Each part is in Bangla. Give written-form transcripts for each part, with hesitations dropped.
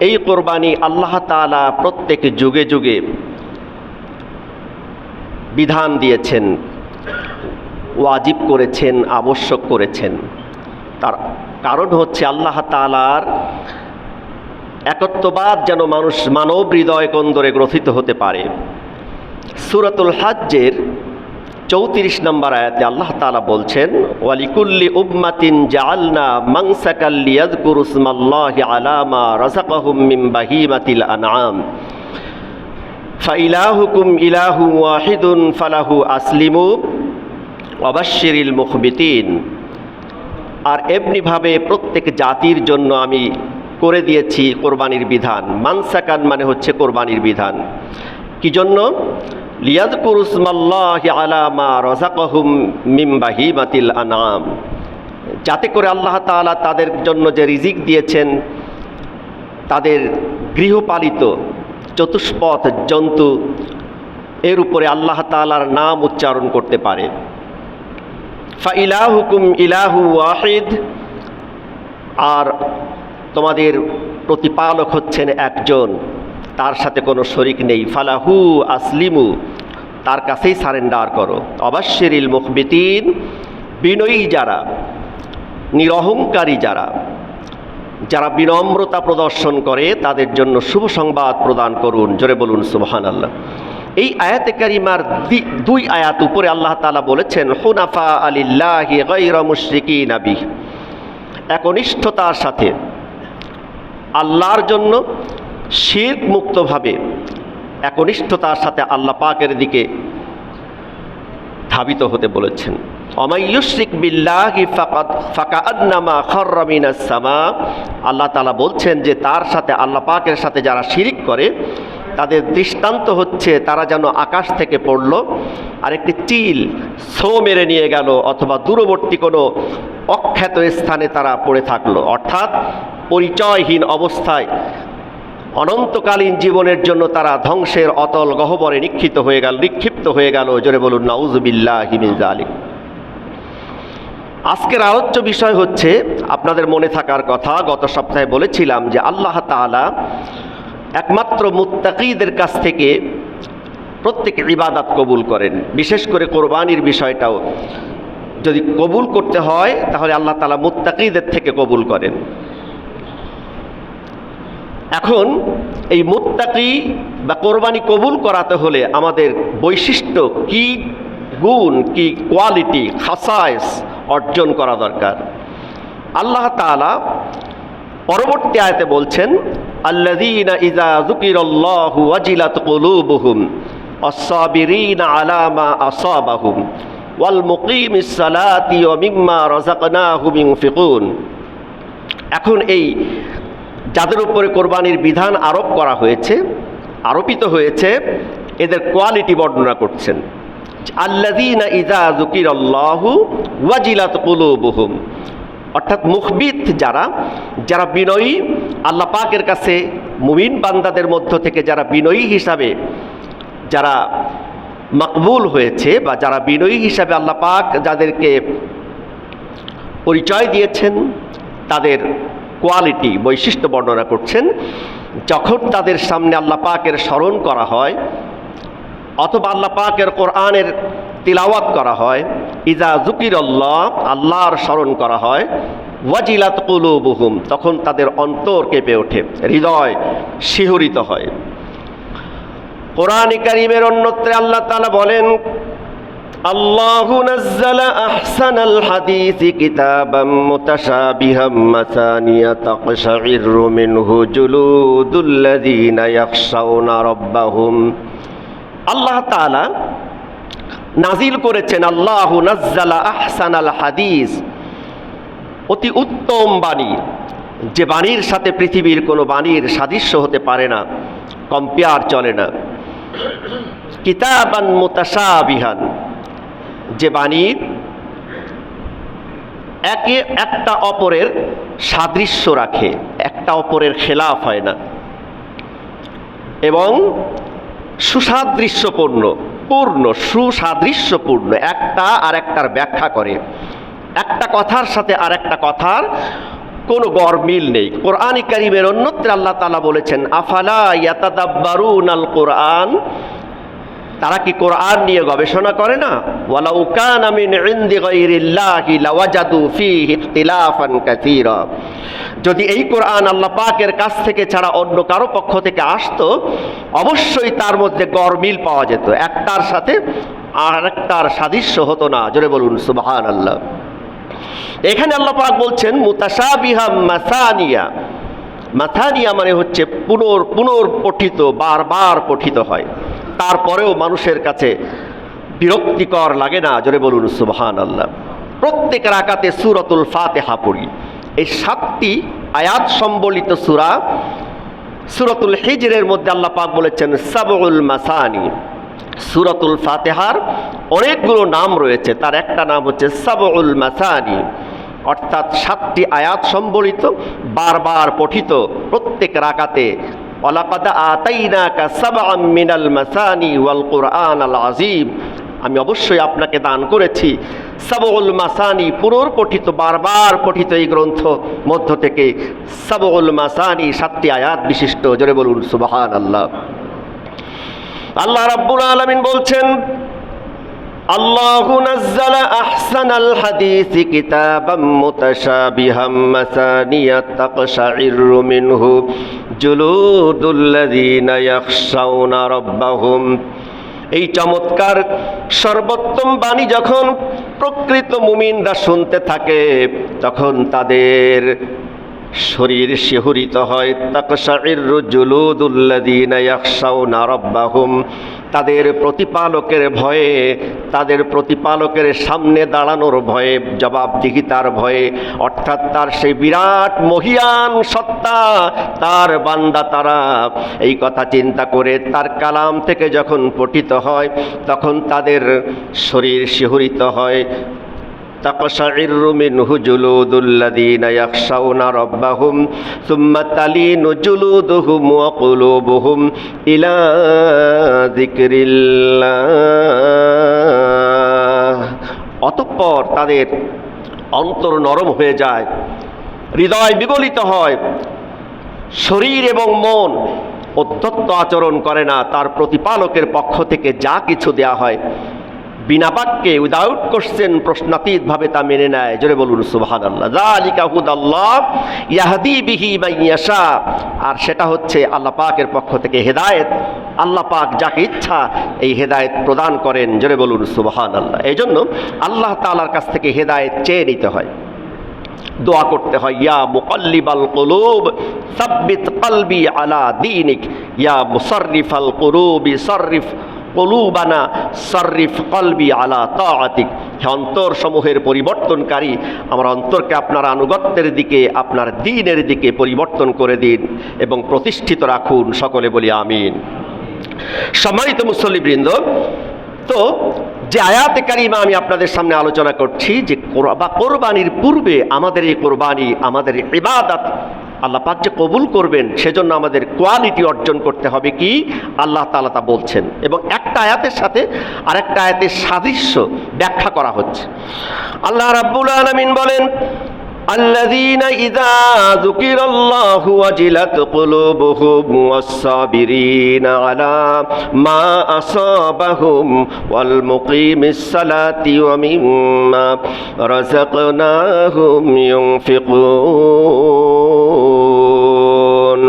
এই কোরবানি আল্লাহ তাআলা প্রত্যেক যুগে যুগে বিধান দিয়েছেন, ওয়াজিব করেছেন, আবশ্যক করেছেন। তার কারণ হচ্ছে আল্লাহ তাআলার একত্ববাদ যেন মানব হৃদয় কন্দরে গ্রথিত হতে পারে। সূরাতুল হজ্জের 34 নম্বর আয়াতে আল্লাহ তাআলা বলছেন, ওয়ালিকুল্লি উম্মাতিন জাআলনা মানসাকাল লিয়াযকুরু ইসমাল্লাহি আলা মা রাযাকাহুম মিন বাহিমাতিল আনআম ফাইলাহুকুম ইলাহু ওয়াহিদুন ফালাহু আসলিমু ওয়াবাশশিরিল মুখবিতিন। আর এমনিভাবে প্রত্যেক জাতির জন্য আমি করে দিয়েছি কোরবানির বিধান। মানসাকান মানে হচ্ছে কোরবানির বিধান। কি জন্য? লিয়াযকুরু ইসমাল্লাহি আলা মা রাযাকাহুম মিন বাহিমাতিল আনআম, যাতে করে আল্লাহ তাআলা তাদের জন্য যে রিজিক দিয়েছেন, তাদের গৃহপালিত চতুষ্পদ জন্তু, এর উপরে আল্লাহ তাআলার নাম উচ্চারণ করতে পারে। ফাইলাহুকুম ইলাহু ওয়াহিদ, আর তোমাদের প্রতিপালক হচ্ছেন একজন, তার সাথে কোনো শরিক নেই। ফালাহু আসলিমু, তার কাছেই সারেন্ডার করো। ওয়াবাশশিরিল মুখবিতিন, বিনয়ী যারা, নিরহংকারী যারা, যারা বিনম্রতা প্রদর্শন করে, তাদের জন্য শুভ সংবাদ প্রদান করুন। জোরে বলুন সুবহানাল্লাহ। এই আয়াতে কারিমার 2 আয়াত উপরে আল্লাহ তাআলা বলেছেন, হুনাফা লিল্লাহি গায়রা মুশরিকিনা বিহি, একনিষ্ঠতার সাথে আল্লাহর জন্য শিরক মুক্তভাবে একনিষ্ঠতার সাথে আল্লাহ পাকের দিকে ধাবিত হতে বলেছেন। ওয়ামাই ইউশরিক বিল্লাহি ফাকাআন্নামা খাররা মিনাস সামা, আল্লাহ তাআলা বলছেন যে তার সাথে, আল্লাহ পাকের সাথে যারা শিরিক করে, তাদের দৃষ্টান্ত হচ্ছে তারা যেন আকাশ থেকে পড়ল আর একটি চিল ছো মেরে নিয়ে গেল, অথবা দূরবর্তী কোনো অখ্যাত স্থানে তারা পড়ে থাকলো। অর্থাৎ পরিচয়হীন অবস্থায় অনন্তকালীন জীবনের জন্য তারা ধ্বংসের অতল গহ্বরে নিক্ষিপ্ত হয়ে গেল। জোরে বলুন নাউযুবিল্লাহি মিন যালিক। আজকের আলোচ্য বিষয় হচ্ছে, আপনাদের মনে থাকার কথা, গত সপ্তাহে বলেছিলাম যে আল্লাহ তাআলা একমাত্র মুত্তাকীদের কাছ থেকে প্রত্যেক ইবাদত কবুল করেন। বিশেষ করে কোরবানির বিষয়টাও যদি কবুল করতে হয়, তাহলে আল্লাহ তাআলা মুত্তাকীদের থেকে কবুল করেন। এখন এই মুত্তাকী বা কোরবানি কবুল করাতে হলে আমাদের বৈশিষ্ট্য কি, গুণ কি, কোয়ালিটি, খাসায়েস অর্জন করা দরকার। আল্লাহ তাআলা পরবর্তী আয়াতে বলছেন, আল্লাযীনা ইযা যুকিরাল্লাহু ওয়াজিলাত কুলুবুহুম ওয়াস-সাবিরিনা আলা মা আসাবাহুম ওয়াল মুকিমিস সালাতি ওয়া মিম্মা রাযাকনাহুম ইউনফিকুন। এখন এই যাদের উপরে কোরবানির বিধান আরোপিত হয়েছে, এদের কোয়ালিটি বর্ণনা করছেন। আল্লাযীনা ইযা যুকিরাল্লাহু ওয়াজিলাত কুলুবুহুম, অর্থাৎ মুখবিত যারা বিনয়ী, আল্লাহ পাকের কাছে মুমিন বান্দাদের মধ্য থেকে যারা বিনয়ী হিসাবে যারা মকবুল হয়েছে, বা যারা বিনয়ী হিসাবে আল্লাহ পাক যাদেরকে পরিচয় দিয়েছেন, তাদের কোয়ালিটি, বৈশিষ্ট্য বর্ণনা করছেন। যখন তাদের সামনে আল্লাহ পাকের স্মরণ করা হয়, অথবা আল্লাহ পাকের কোরআনের তিলাওয়াত করা হয়, ইযা যুকিরাল্লাহ, আল্লাহর স্মরণ করা হয়, ওয়াজিলাত কুলুবুহুম, তখন তাদের অন্তর কেঁপে ওঠে, হৃদয় শিহরিত হয়। কোরআন কারীমের অন্যত্রে আল্লাহ তাআলা বলেন, আল্লাহু নাযালা আহসানাল হাদিসি কিতাবাম মুতাশাবিহাম মাসানিয়া তাকশাইরু মিনহু জুলুদুল্লাযীনা ইয়াখশাউনা রাব্বাহুম। আল্লাহ তাআলা নাজিল করেছেন, আল্লাহু নাযালা আহসানাল হাদিস, অতি উত্তম বাণী, যে বাণীর সাথে পৃথিবীর কোনো বাণীর সাদৃশ্য হতে পারে না, কম্পেয়ার চলে না। কিতাবান মুতাশাবিহান, যে বাণী একটা অপরের সাদৃশ্য রাখে, একটা অপরের খেলাফ হয় না, এবং সুসাদৃশ্যপূর্ণ, একটা আর একটার ব্যাখ্যা করে, একটা কথার সাথে আর একটা কথার কোনো গরমিল নেই। কোরআন কারীমের অন্যত্রে আল্লাহ তাআলা বলেছেন, আফালা ইয়াতাদাব্বারুনাল কোরআন, তারা কি কোরআন নিয়ে গবেষণা করে না? ওয়ালাউ কানা মিন ইনদি গায়রিল্লাহি লাওয়াজাদু ফীহি ইখতিলাফান কাসীরা, যদি এই কোরআন আল্লাহ পাকের কাছ থেকে ছাড়া অন্য কারো পক্ষ থেকে আসতো, অবশ্যই তার মধ্যে গরমিল পাওয়া যেত, একটার সাথে আরেকটার সাদৃশ্য হতো না। জোরে বলুন সুবহানাল্লাহ। এখানে আল্লাহ পাক বলছেন মুতাশাবিহাম মাসানিয়া। মাথানিয়া মানে হচ্ছে পুনর্পঠিত, বারবার পঠিত হয়, তারপরেও মানুষের কাছে বিরক্তিকর লাগে না। জোরে বলুন সুবহানাল্লাহ। প্রত্যেক রাকাতে সূরাতুল ফাতিহা পড়ি। এই 7টি আয়াত সম্বলিত সূরা সূরাতুল হিজরের মধ্যে আল্লাহ পাক বলেছেন সাবউল মাসানি। সূরাতুল ফাতিহার অনেকগুলো নাম রয়েছে, তার একটা নাম হচ্ছে সাবউল মাসানি, অর্থাৎ 7টি আয়াত সম্বলিত, বারবার পঠিত প্রত্যেক রাকাতে। ওয়ালাকাদ আতাইনাকা সাবআম মিনাল মাসানি ওয়াল কুরআনাল আযীম, আমি অবশ্যই আপনাকে দান করেছি সাবউল মাসানি, পুনর্পঠিত, বারবার পঠিত এই গ্রন্থ মধ্য থেকে সাবউল মাসানি, 7টি আয়াত বিশিষ্ট। জোরে বলুন সুবহানাল্লাহ। আল্লাহ রাব্বুল আলামিন বলছেন, আল্লাহু নাযালা আহসানাল হাদিসি কিতাবাম মুতাশাবিহাম মাসানিয়া তাকশাইরু মিনহু জুলুদুল্লাযীনা ইয়াখশাউনা রাব্বাহুম। এই চমৎকার সর্বোত্তম বাণী যখন প্রকৃত মুমিনরা শুনতে থাকে, তখন তাদের শরীর শিহরিত হয়। তাকশাইরু জুলুদুল্লাযীনা ইয়াখশাউনা রাব্বাহুম, তাদের প্রতিপালকের ভয়ে, তাদের প্রতিপালকের সামনে দাঁড়ানোর ভয়ে, জবাবদিহিতার ভয়ে, অর্থাৎ তার সেই বিরাট মহিয়ান সত্তা, তার বান্দা তারা এই কথা চিন্তা করে তার কালাম থেকে যখন পঠিত হয়, তখন তাদের শরীর শিহরিত হয়। তাকশাইরু মিনহু জুলুদুল্লাযীনা ইয়াখশাউনা রাব্বাহুম সুম্মা তালিনু জুলুদুহুম ওয়া কুলুবুহুম ইলা যিকরিল্লাহ। অতঃপর তাদের অন্তর নরম হয়ে যায়, হৃদয় বিগলিত হয়, শরীর এবং মন অধ্যত্ত আচরণ করে না। তার প্রতিপালকের পক্ষ থেকে যা কিছু দেয়া হয় বিনা বাক্যে, উইদাউট কোশ্চেন, প্রশ্নাতীতভাবে তা মেনে নেয়। জোরে বলুন সুবহানাল্লাহ। যালিকা হুদাল্লাহ ইয়াহদি বিহি মান ইয়াশা, আর সেটা হচ্ছে আল্লাহ পাকের পক্ষ থেকে হেদায়েত। আল্লাহ পাক যাকে ইচ্ছা এই হেদায়েত প্রদান করেন। জোরে বলুন সুবহানাল্লাহ। এই জন্য আল্লাহ তাআলার কাছ থেকে হেদায়েত চেয়ে নিতে হয়, দোয়া করতে হয়, ইয়া মুকাল্লিবাল কুলুব সাব্বিত কলবি আলা দীনিক, ইয়া মুসাররিফাল কুলুবি সাররিফ কুলুবানা সাররিফ কলবি আলা তাআতিক। হে অন্তর সমূহের পরিবর্তনকারী, আমার অন্তরকে আপনার আনুগত্যের দিকে, আপনার দ্বীনের দিকে পরিবর্তন করে দিন এবং প্রতিষ্ঠিত রাখুন। সকলে বলি আমিন। সম্মানিত মুসল্লিবৃন্দ, তো যে আয়াতে কারিমা আমি আপনাদের সামনে আলোচনা করছি, যে কোরবানির পূর্বে আমাদের এই কোরবানি, আমাদের ইবাদত আল্লাহ পাক যে কবুল করবেন, সেজন্য আমাদের কোয়ালিটি অর্জন করতে হবে কি আল্লাহ তাআলা তা বলছেন, এবং একটা আয়াতের সাথে আরেকটা আয়াতের সাদৃশ্য ব্যাখ্যা করা হচ্ছে। আল্লাহ রাব্বুল আলামিন বলেন, الذين إذا ذكر الله وجلت قلوبهم والصابرين على ما أصابهم والمقيم الصلاة ومما رزقناهم ينفقون।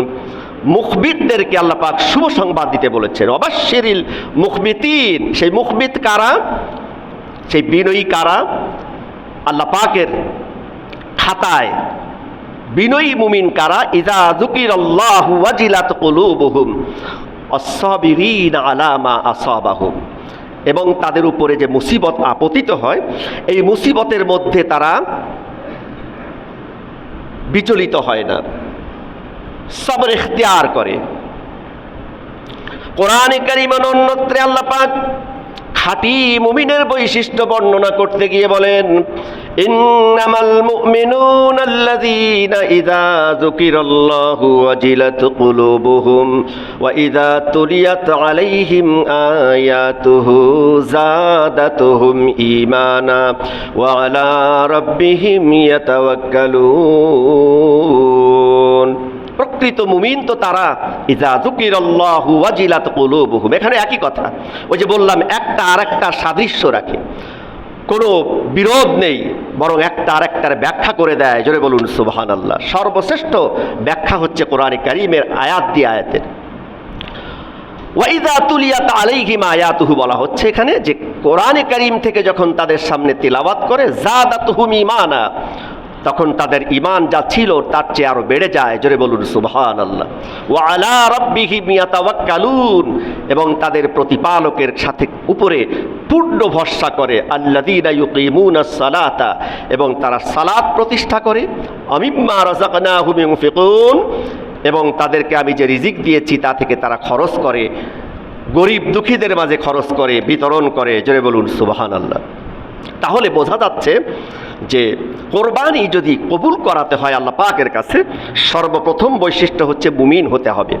মুখবিতদেরকে আল্লাহ পাক শুভ সংবাদ দিতে বলেছেন। অবাশশিরিল মুখবিতিন, সেই মুখবিত কারা, সেই বিনয়ী কারা? আল্লাহ পাকের খাতায় বিনয়ী মুমিন কারা? ইযা যুকিরাল্লাহু ওয়াজিলাত কুলুবুহুম আস-সাবিরিনা আলা মা আসাবাহুম, এবং তাদের উপরে যে মুসিবত আপতিত হয়, এই মুসিবতের মধ্যে তারা বিচলিত হয় না, সবর ইখতিয়ার করে। কোরআনে কারীমের অন্যত্রে আল্লাহ পাক খাঁটি মুমিনের বৈশিষ্ট্য বর্ণনা করতে গিয়ে বলেন, ইন্নামাল মুমিনুনা আল্লাযীনা ইযা যুকিরাল্লাহু ওয়াজিলাত কুলুবুহুম ওয়া ইযা তুলিয়াত আলাইহিম আয়াতুহু যাদাতুহুম ঈমানা ওয়া আলা রাব্বিহিম ইয়াতাওয়াক্কালুন। প্রকৃত মুমিন তো তারা ইযা যুকিরাল্লাহু ওয়াজিলাত কুলুবুহুম। এখানে একই কথা, ওই যে বললাম একটা আরেকটা সাদৃশ্য রাখে, কোনো বিরোধ নেই, বরং একটা আরেকটার ব্যাখ্যা করে দেয়। জোরে বলুন সুবহানাল্লাহ। সর্বশ্রেষ্ঠ ব্যাখ্যা হচ্ছে কোরআনে কারীমের আয়াত দিয়ে আয়াতের। ওয়া ইযা তুলিয়াত আলাইহিম আয়াতুহু বলা হচ্ছে এখানে যে কোরআনে কারীম থেকে যখন তাদের সামনে তিলাওয়াত করে যাদাতুহুম ঈমানা, তখন তাদের ঈমান যা ছিল তার চেয়ে আরো বেড়ে যায়। জোরে বলুন সুবহানাল্লাহ। ওয়া আলা রাব্বিহিম ইয়াতাওয়াক্কালুন, এবং তাদের প্রতিপালকের সাথে উপরে পূর্ণ ভরসা করে। আল্লাযীনা ইউকিমুনাস সালাতা, এবং তারা সালাত প্রতিষ্ঠা করে। আমিম্মা রাযাকনাহুম ইউনফিকুন, এবং তাদেরকে আমি যে রিজিক দিয়েছি তা থেকে তারা খরচ করে, গরিব দুঃখীদের মাঝে খরচ করে, বিতরণ করে। জোরে বলুন সুবহানাল্লাহ। তাহলে বোঝা যাচ্ছে যে কোরবানি যদি কবুল করাতে হয় আল্লাহ পাকের কাছে, সর্বপ্রথম বৈশিষ্ট্য হচ্ছে মুমিন হতে হবে।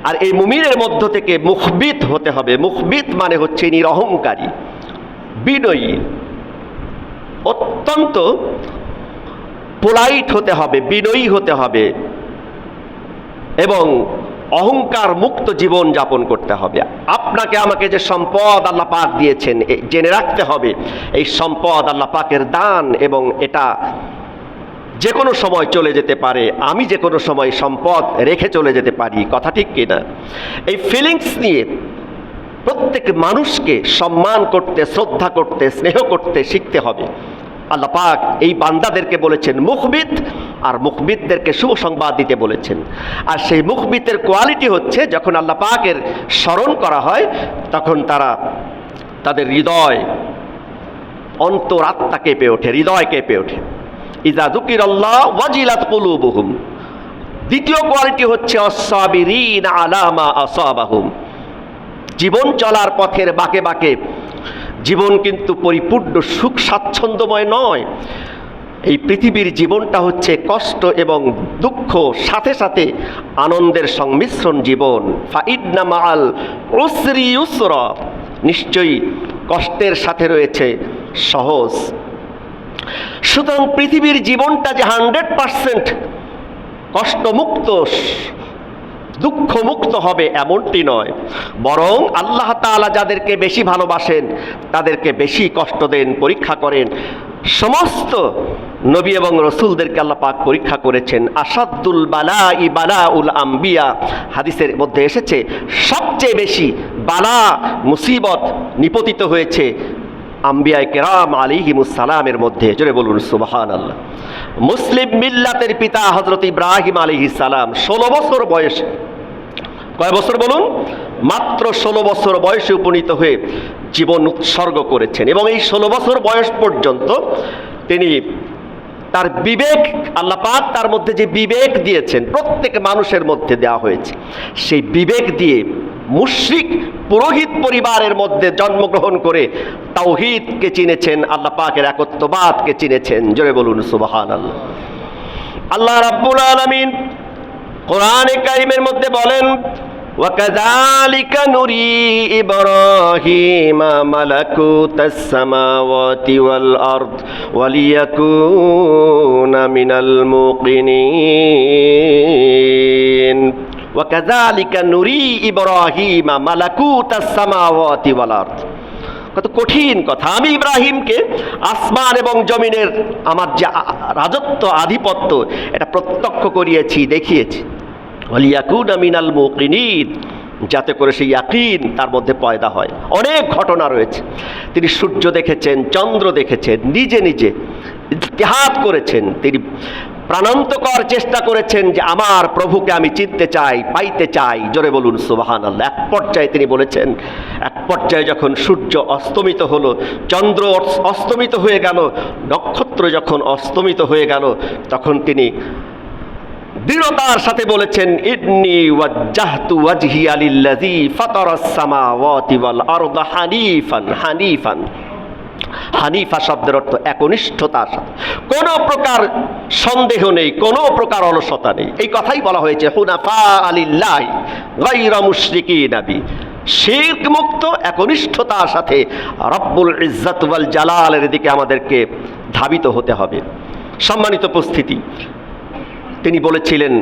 আর এই মুমিনের মধ্য থেকে মুখবিত হতে হবে। মুখবিত মানে হচ্ছে নিরহংকারী, বিনয়ী, অত্যন্ত পোলাইট হতে হবে, বিনয়ী হতে হবে, এবং অহংকার মুক্ত জীবন যাপন করতে হবে। আপনাকে আমাকে যে সম্পদ আল্লাহ পাক দিয়েছেন, জেনে রাখতে হবে এই সম্পদ আল্লাহ পাকের দান, এবং এটা যে কোনো সময় চলে যেতে পারে। আমি যে কোনো সময় সম্পদ রেখে চলে যেতে পারি, কথা ঠিক কিনা? এই ফিলিংস নিয়ে প্রত্যেক মানুষকে সম্মান করতে, শ্রদ্ধা করতে, স্নেহ করতে শিখতে হবে। আল্লাহ পাক এই বান্দাদেরকে বলেছেন মুখবিত, আর মুখবিতদেরকে শুভ সংবাদ দিতে বলেছেন। আর সেই মুখবিতের কোয়ালিটি হচ্ছে যখন আল্লাহ পাকের স্মরণ করা হয় তখন তাদের হৃদয়, অন্তরাত্মা কেঁপে ওঠে, হৃদয় কেঁপে ওঠে। ইযা যুকিরাল্লাহ ওয়াজিলাত কুলুবুহুম। দ্বিতীয় কোয়ালিটি হচ্ছে আস-সাবিরিনা আলা মা আসাবাহুম। জীবন চলার পথের বাঁকে বাঁকে জীবন কিন্তু পরিপূর্ণ সুখ স্বাচ্ছন্দ্যময় নয়। এই পৃথিবীর জীবনটা হচ্ছে কষ্ট এবং দুঃখ, সাথে সাথে আনন্দের সংমিশ্রণ জীবন। ফাইন্না মাআল উসরি ইউসরা, নিশ্চয়ই কষ্টের সাথে রয়েছে সহজ। সুতরাং পৃথিবীর জীবনটা যে 100% কষ্টমুক্ত, দুঃখমুক্ত হবে এমনটি নয়, বরং আল্লাহ তাআলা যাদেরকে বেশি ভালোবাসেন তাদেরকে বেশি কষ্ট দেন, পরীক্ষা করেন। সমস্ত নবী এবং রসুলদেরকে আল্লাহ পাক পরীক্ষা করেছেন। আসাদুল বালাই বালাউল আম্বিয়া, হাদিসের মধ্যে এসেছে সবচেয়ে বেশি বালা মুসিবত নিপতিত হয়েছে আম্বিয়ায়ে কেরাম আলাইহিমুস সালামের মধ্যে। জোরে বলুন সুবহানাল্লাহ। মুসলিম মিল্লাতের পিতা হযরত ইব্রাহিম আলাইহিস সালাম 16 বছর বয়সে, কয় বছর বলুন? মাত্র 16 বছর বয়সে উপনীত হয়ে জীবন উৎসর্গ করেছেন, এবং এই 16 বছর বয়স পর্যন্ত তিনি তার বিবেক, আল্লাহ পাক তার মধ্যে যে বিবেক দিয়েছেন, প্রত্যেক মানুষের মধ্যে দেওয়া হয়েছে, সেই বিবেক দিয়ে মুশরিক পুরোহিত পরিবারের মধ্যে জন্মগ্রহণ করে তাওহীদকে চিনেছেন, আল্লাহ পাকের একত্ববাদকে চিনেছেন। জোরে বলুন সুবহানাল্লাহ। আল্লাহ রাব্বুল আলামিন কোরআনে কারীমের মধ্যে বলেন, وَكَذَلِكَ نُرِي إِبْرَاهِيمَ مَلَكُوتَ السَّمَاوَاتِ وَالْأَرْضِ وَلِيَكُونَ مِنَ الْمُوقِنِينَ وَكَذَلِكَ نُرِي إِبْرَاهِيمَ مَلَكُوتَ السَّمَاوَاتِ وَالْأَرْضِ। কত কঠিন কথা! আমি ইব্রাহিমকে আসমান এবং জমিনের আমার যে রাজত্ব, আধিপত্য, এটা প্রত্যক্ষ করিয়েছি, দেখিয়েছি। ওয়ালিয়াকুনা মিনাল মুকিনিন, যাতে করে সেই ইয়াকিন তার মধ্যে পয়দা হয়। অনেক ঘটনা রয়েছে। তিনি সূর্য দেখেছেন, চন্দ্র দেখেছেন, নিজে নিজে ইজতিহাদ করেছেন, তিনি প্রাণান্তকর চেষ্টা করেছেন যে আমার প্রভুকে আমি চিনতে চাই, পাইতে চাই। জোরে বলুন সুবহানাল্লাহ। এক পর্যায়ে তিনি বলেছেন, এক পর্যায়ে যখন সূর্য অস্তমিত হলো, চন্দ্র অস্তমিত হয়ে গেল, নক্ষত্র যখন অস্তমিত হয়ে গেল, তখন তিনি দৃঢ়তার সাথে বলেছেন, ইন্নী ওয়াজ্জাহতু ওয়াজহিয়া লিল্লাযী ফাতারাস সামাওয়াতি ওয়াল আরদা হানিফান। হানিফান, হানিফা শব্দের অর্থ একনিষ্ঠতার সাথে, কোনো প্রকার সন্দেহ নেই, কোনো প্রকার অলসতা নেই। এই কথাই বলা হয়েছে হুনাফা লিল্লাহি গায়রা মুশরিকিন বিহি, শিরক মুক্ত একনিষ্ঠতার সাথে রব্বুল ইজ্জত ওয়াল জালালের দিকে আমাদেরকে ধাবিত হতে হবে। সম্মানিত উপস্থিতি, তিনি বলেছিলেন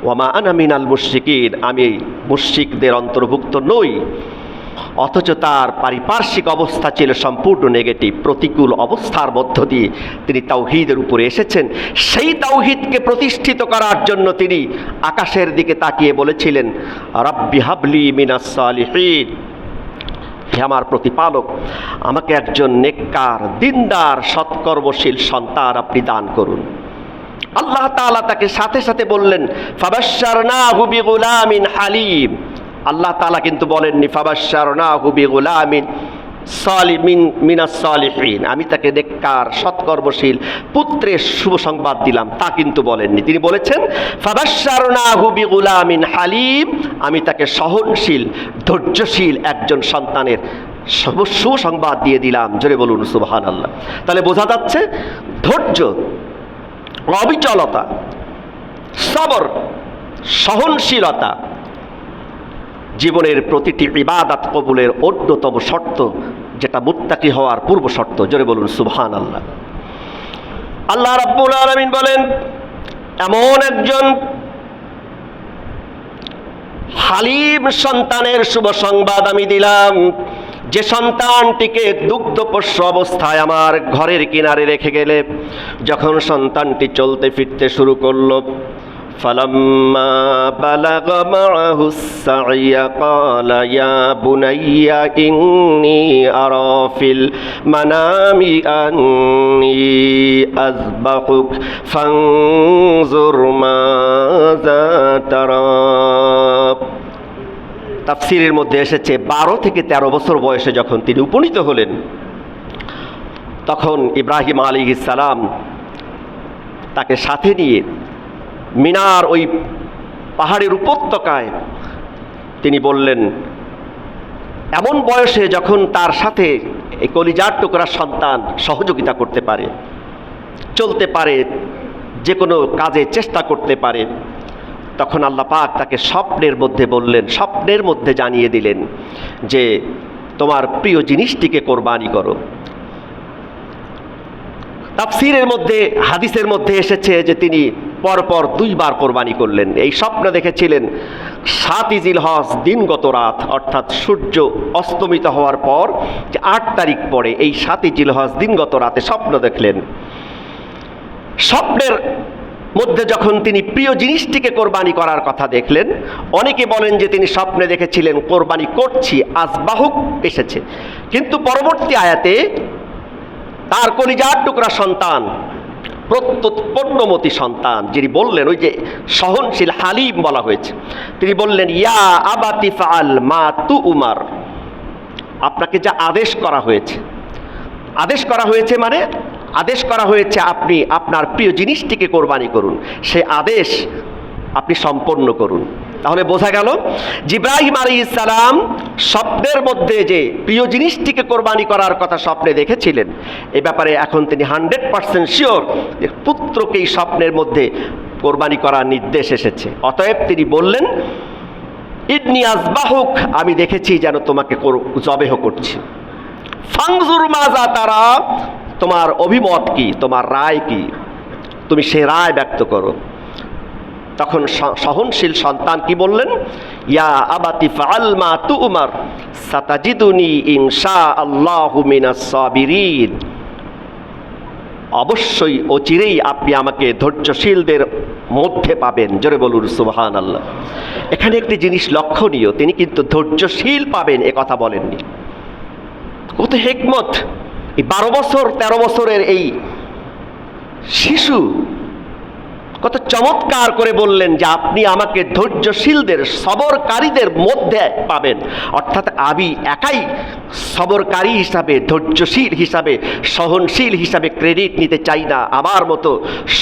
ওয়ামা আনা মিনাল মুশরিকিন, আমি মুশরিকদের অন্তর্ভুক্ত নই। অথচ তার পারিপার্শ্বিক অবস্থা ছিল সম্পূর্ণ নেগেটিভ, প্রতিকূল অবস্থার মধ্য দিয়ে তিনি তাওহীদের উপরে এসেছেন। সেই তাওহীদকে প্রতিষ্ঠিত করার জন্য তিনি আকাশের দিকে তাকিয়ে বলেছিলেন, রাব্বি হাবলি মিনাস সালিহিন, হে আমার প্রতিপালক, আমাকে একজন নেককার, দিনদার, সৎকর্মশীল সন্তান আপনি দান করুন। আল্লাহ তাআলা তাকে সাথে সাথে বললেন, ফাবাশশারনাহু বিগুলামিন হালিম। আল্লাহ তাআলা কিন্তু বলেননি ফাবাশশারনাহু বিগুলামিন সালিমিন মিনাস সালিহিন, আমি তাকে নেককার, সৎকর্মশীল পুত্রের শুভ সংবাদ দিলাম, তা কিন্তু বলেননি। তিনি বলেছেন ফাবাশশারনাহু বিগুলামিন হালিম, আমি তাকে সহনশীল, ধৈর্যশীল একজন সন্তানের সুসংবাদ দিয়ে দিলাম। জোরে বলুন সুবহানাল্লাহ। তাহলে বোঝা যাচ্ছে ধৈর্য, অবিচলতা, সবর, সহনশীলতা জীবনের প্রতিটি ইবাদত কবুলের অন্যতম শর্ত, যেটা মুত্তাকি হওয়ার পূর্ব শর্ত। জোরে বলুন সুবহানাল্লাহ। আল্লাহ রাব্বুল আলামিন বলেন, এমন একজন হালিম সন্তানের শুভ সংবাদ আমি দিলাম, যে সন্তানটিকে দুগ্ধপোষ্য অবস্থায় আমার ঘরের কিনারে রেখে গেলে যখন সন্তানটি চলতে ফিরতে শুরু করলো, ফালাম্মা বালাগা মাআহুস সা'ইয়া ক্বালা ইয়া বুনাইয়া ইন্নী আরা ফিল মানামি আন্নী আযবাহুক ফানজুর মাযা তারা। তাফসীরের মধ্যে এসেছে 12 থেকে 13 বছর বয়সে যখন তিনি উপনীত হলেন, তখন ইব্রাহিম আলাইহিস সালাম তাকে সাথে নিয়ে মিনার ওই পাহাড়ের উপত্যকায় তিনি বললেন, এমন বয়সে যখন তার সাথে এই কলিজার টুকরা সন্তান সহযোগিতা করতে পারে, চলতে পারে, যে কোনো কাজে চেষ্টা করতে পারে, তখন আল্লাহ পাক তাকে স্বপ্নের মধ্যে বললেন, স্বপ্নের মধ্যে জানিয়ে দিলেন যে তোমার প্রিয় জিনিসটিকে কোরবানি করো। তাফসীরের মধ্যে, হাদিসের মধ্যে এসেছে যে তিনি পরপর 2 বার কোরবানি করলেন। এই স্বপ্ন দেখেছিলেন 7 জিলহজ দিনগত রাত, অর্থাৎ সূর্য অস্তমিত হওয়ার পর যে 8 তারিখ পরে এই 7 জিলহজ দিনগত রাতে স্বপ্ন দেখলেন। স্বপ্নের মধ্যে যখন তিনি প্রিয় জিনিসটিকে কোরবানি করার কথা দেখলেন, অনেকে বলেন যে তিনি স্বপ্নে দেখেছিলেন কোরবানি করছি, আজবাহুক এসেছে, কিন্তু পরবর্তী আয়াতে তার কলিজার টুকরা সন্তান, প্রত্যুৎপন্নমতি সন্তান, যিনি বললেন, ওই যে সহনশীল হালিম বলা হয়েছে, তিনি বললেন ইয়া আবাতি ফাআল মা তুউমার, আপনাকে যা আদেশ করা হয়েছে, আদেশ করা হয়েছে মানে আদেশ করা হয়েছে আপনি আপনার প্রিয় জিনিসটিকে কোরবানি করুন, সে আদেশ আপনি সম্পন্ন করুন। তাহলে বোঝা গেল ইব্রাহিম আলাইহিস সালাম স্বপ্নের মধ্যে যে প্রিয় জিনিসটিকে কোরবানি করার কথা স্বপ্নে দেখেছিলেন, এ ব্যাপারে এখন তিনি 100% শিওর যে পুত্রকেই স্বপ্নের মধ্যে কোরবানি করার নির্দেশ এসেছে। অতএব তিনি বললেন ইন্নী আযবাহুক, আমি দেখেছি যেন তোমাকে জবেহ করছি। ফানজুর মাযা তারা, তোমার অভিমত কি, তোমার রায় কি, তুমি সে রায় ব্যক্ত করো। তখন সহনশীল সন্তান কি বললেন, ইয়া আবাতি ফাআল মা তুউমার সাতাজিদুনি ইনশাআল্লাহু মিনাস সাবিরিন, অবশ্যই অচিরেই আপনি আমাকে ধৈর্যশীলদের মধ্যে পাবেন। জোরে বলুন সুবহানাল্লাহ। এখানে একটি জিনিস লক্ষণীয়, তিনি কিন্তু ধৈর্যশীল পাবেন এ কথা বলেননি। কত হিকমত! এই 12 বছর 13 বছরের এই শিশু কত চমৎকার করে বললেন যে আপনি আমাকে ধৈর্যশীলদের, সবরকারীদের মধ্যে পাবেন। অর্থাৎ আমি একাই সবরকারী হিসাবে, ধৈর্যশীল হিসাবে, সহনশীল হিসাবে ক্রেডিট নিতে চাই না। আমার মতো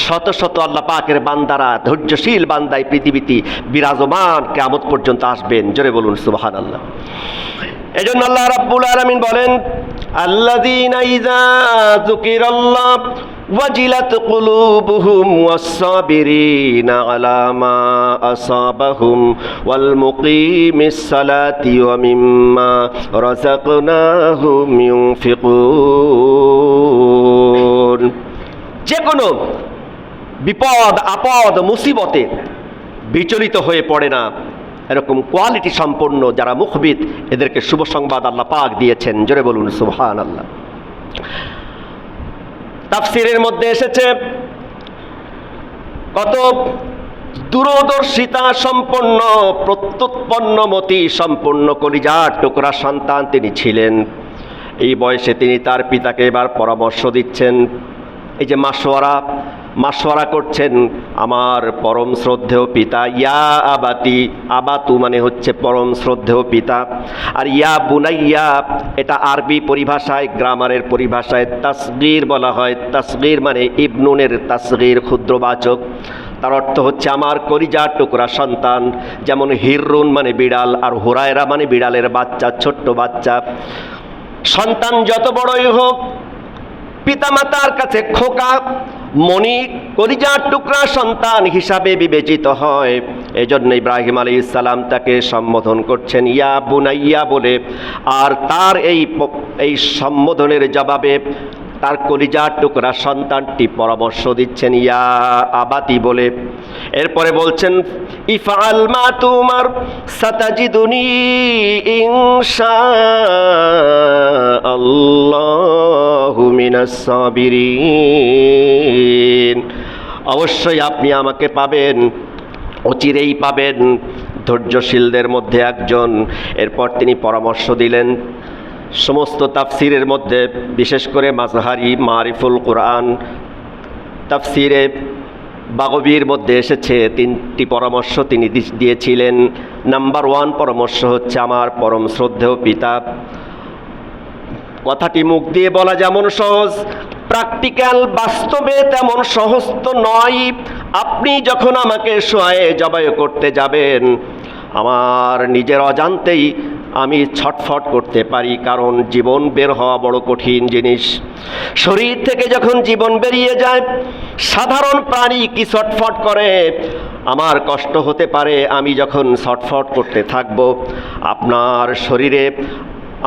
শত শত আল্লাহ পাকের বান্দারা, ধৈর্যশীল বান্দায় পৃথিবীতে বিরাজমান কিয়ামত পর্যন্ত আসবেন। জোরে বলুন সুবহানাল্লাহ। এজন্য আল্লাহ রাব্বুল আলামিন বলেন, আল্লাযীনা ইযা যুকিরাল্লাহ ওয়াজিলাত কুলুবুহুম ওয়াস-সাবিরিনা আলা মা আসাবাহুম ওয়াল মুকিমিস সালাতি ওয়া মিম্মা রাযাকনাহুম ইউনফিকুন। যে কোনো বিপদ আপদ মুসিবতে বিচলিত হয়ে পড়ে না, এরকম কোয়ালিটি সম্পন্ন যারা মুখবিত, এদেরকে শুভ সংবাদ আল্লাহ পাক দিয়েছেন। জোরে বলুন সুবহানাল্লাহ। তাফসীরের মধ্যে এসেছে কত দূরদর্শিতা সম্পন্ন, প্রত্যুৎপন্নমতি সম্পন্ন কলিজার টুকরা সন্তান তিনি ছিলেন। এই বয়সে তিনি তার পিতাকে এবার পরামর্শ দিচ্ছেন। এই যে মাশওয়ারা করছেন, আমার পরম শ্রদ্ধেয় পিতা। ইয়া আবাতি, আবাতু মানে হচ্ছে পরম শ্রদ্ধেয় পিতা, আর ইয়া বুনাইয়া এটা আরবি পরিভাষায়, গ্রামারের পরিভাষায় তাসগীর বলা হয়। তাসগীর মানে ইবনুনের তাসগীর, ক্ষুদ্রবাচক। তার অর্থ হচ্ছে আমার কলিজার টুকরা সন্তান। যেমন হিররুন মানে বিড়াল, আর হুরায়রা মানে বিড়ালের বাচ্চা, ছোট্ট বাচ্চা। সন্তান যত বড়ই হোক, পিতামাতার কাছে খোকা, মনি, কলিজার টুকরা সন্তান হিসাবে বিবেচিত হয়। এজন্য ইব্রাহিম আলাইহিস সালাম তাকে সম্বোধন করছেন ইয়া বুনাইয়া বলে। আর তার এই সম্বোধনের জবাবে তার কলিজার টুকরা সন্তানটি পরামর্শ দিচ্ছেন ইয়া আবাতি বলে। এরপরে বলছেন ইফআল মা তুমার সাতাজিদুনি ইনশাআল্লাহু মিনাস সাবিরিন। অবশ্যই আপনি আমাকে পাবেন, অচিরেই পাবেন, ধৈর্যশীলদের মধ্যে একজন। এরপর তিনি পরামর্শ দিলেন সমস্ত তাফসিরের মধ্যে, বিশেষ করে মাজহারি মারিফুল কোরআন তাফসিরে বাগবীর মধ্যে এসেছে তিনটি পরামর্শ তিনি দিয়েছিলেন। নাম্বার 1 পরামর্শ হচ্ছে আমার পরম শ্রদ্ধেয় পিতা। কথাটি মুখ দিয়ে বলা যেমন সহজ, প্র্যাকটিক্যাল বাস্তবে তেমন সহজ তো নয়। আপনি যখন আমাকে শোয়ে জবাই করতে যাবেন, আমার নিজের অজান্তেই আমি ছটফট করতে পারি, কারণ জীবন বের হওয়া বড় কঠিন জিনিস। শরীর থেকে যখন জীবন বেরিয়ে যায়, সাধারণ প্রাণী কি ছটফট করে, আমার কষ্ট হতে পারে। আমি যখন ছটফট করতে থাকব, আপনার শরীরে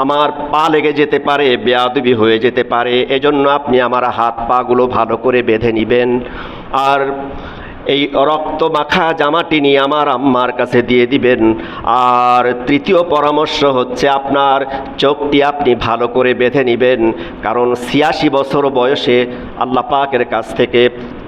আমার পা লেগে যেতে পারে, বেয়াদবি হয়ে যেতে পারে। এজন্য আপনি আমার হাত পাগুলো ভালো করে বেঁধে নেবেন, আর এই রক্ত মাখা জামাটি নিয়ে আমার আম্মার কাছে দিয়ে দিবেন। আর তৃতীয় পরামর্শ হচ্ছে আপনার চোখটি আপনি ভালো করে বেঁধে নেবেন, কারণ 86 বছর বয়সে আল্লাহ পাকের কাছ থেকে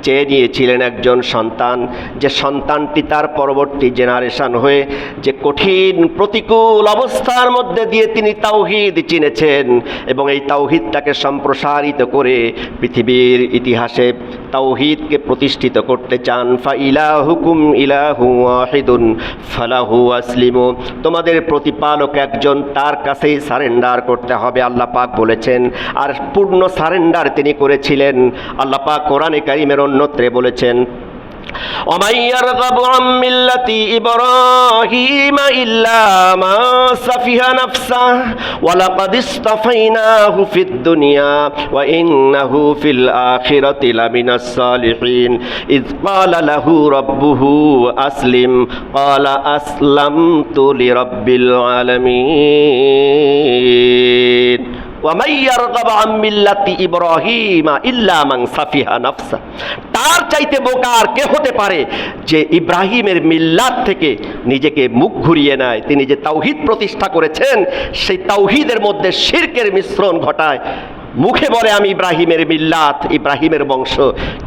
চেয়ে নিয়েছিলেন একজন সন্তান, যে সন্তানটি তার পরবর্তী জেনারেশন হয়ে যে কঠিন প্রতিকূল অবস্থার মধ্যে দিয়ে তিনি তাওহীদ চিনেছেন এবং এই তাওহীদটাকে সম্প্রসারিত করে পৃথিবীর ইতিহাসে তাওহীদকে প্রতিষ্ঠিত করতে চান। ফাইলাহুকুম ইলাহু ওয়াহিদুন ফালাহু আসলিমু। তোমাদের প্রতিপালক একজন, তার কাছেই সারেন্ডার করতে হবে, আল্লাহ পাক বলেছেন। আর পূর্ণ সারেন্ডার তিনি করেছিলেন। আল্লাহ পাক কোরআনে কারীমের অন্যত্রে বলেছেন ومن يرغب عن ملة إبراهيم إلا من سفه نفسه ولقد اصطفيناه في الدنيا وإنه في الآخرة لمن الصالحين إذ قال له ربه أسلم قال أسلمت لرب العالمين ومن يرغب عن ملة إبراهيم إلا من سفه نفسه। তার চাইতে বোকা আর কে হতে পারে যে ইব্রাহিমের মিল্লাত থেকে নিজেকে মুখ ঘুরিয়ে নেয়। তিনি যে তাওহীদ প্রতিষ্ঠা করেছেন, সেই তাওহীদের মধ্যে শিরকের মিশ্রণ ঘটায়। মুখে বলে আমি ইব্রাহিমের মিল্লাত, ইব্রাহিমের বংশ,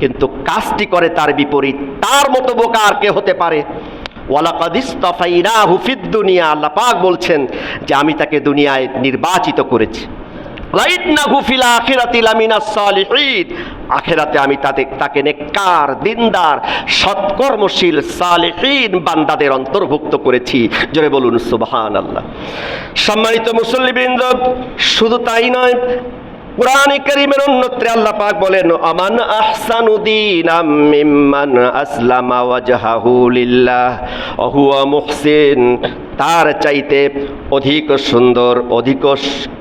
কিন্তু কাজটি করে তার বিপরীত। তার মতো বোকা আর কে হতে পারে? ওয়ালাকাদ ইসতাফাইনাহু ফিদ দুনিয়া, আল্লাহ পাক বলছেন যে আমি তাকে দুনিয়ায় নির্বাচিত করেছি। ওয়াইন্নাহু ফিল আখিরাতি লামিনাস সালিহিন, আখিরাতে আমি তাকে নেককার, দিনদার, সৎকর্মশীল সালিহিন বান্দাদের অন্তর্ভুক্ত করেছি। জোরে বলুন সুবহানাল্লাহ। সম্মানিত মুসল্লিবৃন্দ, শুধু তাই নয়, কুরআনে কারীমের অন্যত্রে আল্লাহ পাক বলেন, আমান আহসানু দীনাম মিম্মান আসলামা ওয়াজহাহু লিল্লাহ ওয়া হুয়া মুহসিন, তার চাইতে অধিক সুন্দর, অধিক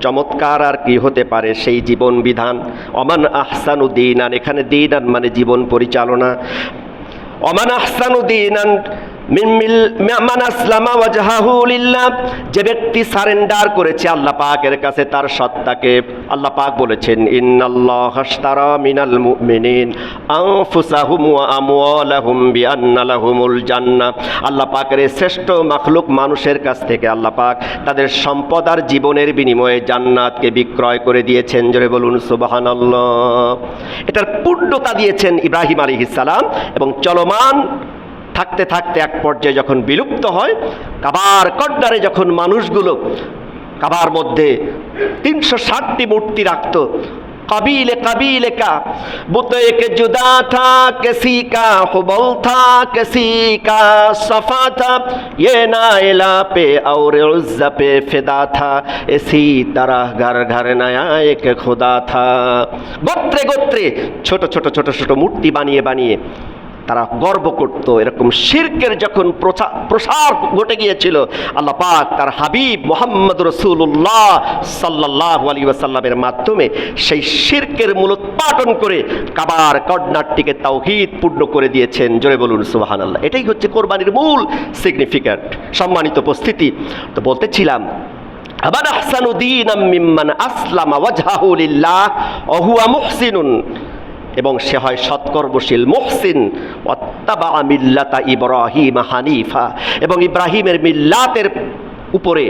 চমৎকার আর কি হতে পারে সেই জীবন বিধান। আমান আহসানু দীনান, এখানে দীনান মানে জীবন পরিচালনা। আমান আহসানু দীনান মান আসলামা ওয়াজহাহু লিল্লাহ, যে ব্যক্তি সারেন্ডার করেছে আল্লাহ পাকের কাছে তার সত্তাকে। আল্লাহ পাক বলেছেন, ইন্নাল্লাহা আশতারা মিনাল মুমিনিন আনফুসাহুম ওয়া আমওয়ালাহুম বিআন্না লাহুমুল জান্নাহ। আল্লাহ পাকের শ্রেষ্ঠ মাখলুক মানুষের কাছ থেকে আল্লাহ পাক তাদের সম্পদ আর জীবনের বিনিময়ে জান্নাতকে বিক্রয় করে দিয়েছেন। জোরে বলুন সুবহানাল্লাহ। এটার পূর্ণতা দিয়েছেন ইব্রাহিম আলাইহিস সালাম, এবং চলমান থাকতে থাকতে এক পর্যায়ে যখন বিলুপ্ত হয়, কাবার কর্নারে যখন মানুষগুলো কাবার মধ্যে 360টি মূর্তি রাখত, कबीले कबीले का बुत एक जुदा था, किसी का हुबल था, किसी का सफा था, ये नाइला पे और उज़्ज़ा पे फिदा था, इसी तरह घर घर नया एक खुदा था। गोत्रे गोत्रे ছোট ছোট ছোট ছোট মূর্তি বানিয়ে বানিয়ে তারা গর্ব করত। এরকম শিরকের যখন প্রসার ঘটে গিয়েছিল, আল্লাহ পাক তার হাবিব মুহাম্মদ রাসূলুল্লাহ সাল্লাল্লাহু আলাইহি ওয়াসাল্লামের মাধ্যমে সেই শিরকের মূলোৎপাটন করে কাবার কর্নারটিকে তাওহীদ পূর্ণ করে দিয়েছেন। জোরে বলুন সুবহানাল্লাহ। এটাই হচ্ছে কোরবানির মূল সিগনিফিক্যান্ট। সম্মানিত উপস্থিতি, তো বলতেছিলাম, আমান আহসানু দীনাম মিম্মান আসলামা ওয়াজহাহু লিল্লাহ ওয়া হুয়া মুহসিনুন, এবং সে হয় সৎকর্মশীল, মুহসিন। ওয়াত্তাবা মিল্লাতা ইব্রাহিম হানিফা, এবং ইব্রাহিমের মিল্লাতের উপরে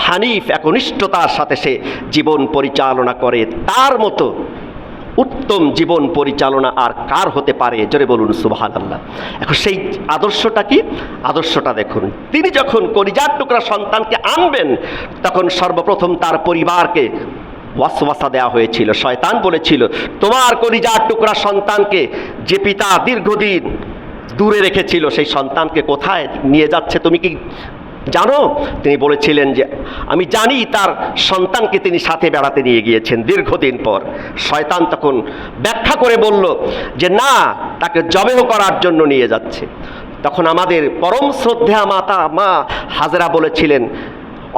হানিফ একনিষ্ঠতার সাথে সে জীবন পরিচালনা করে। তার মতো উত্তম জীবন পরিচালনা আর কার হতে পারে? জোরে বলুন সুবহানাল্লাহ। এখন সেই আদর্শটা কি? আদর্শটা দেখুন। তিনি যখন কলিজার টুকরা সন্তানকে আনবেন, তখন সর্বপ্রথম তার পরিবারকে ওয়াসওয়াসা দেওয়া হয়েছিল। শয়তান বলেছিল, তোমার কলিজার টুকরা সন্তানকে যে পিতা দীর্ঘদিন দূরে রেখেছিল, সেই সন্তানকে কোথায় নিয়ে যাচ্ছে তুমি কি জানো? তিনি বলেছিলেন যে আমি জানি, তার সন্তানকে তিনি সাথে বেড়াতে নিয়ে গিয়েছেন দীর্ঘদিন পর। শয়তান তখন ব্যাখ্যা করে বলল যে না, তাকে জবেহ করার জন্য নিয়ে যাচ্ছে। তখন আমাদের পরম শ্রদ্ধেয়া মাতা মা হাজেরা বলেছিলেন,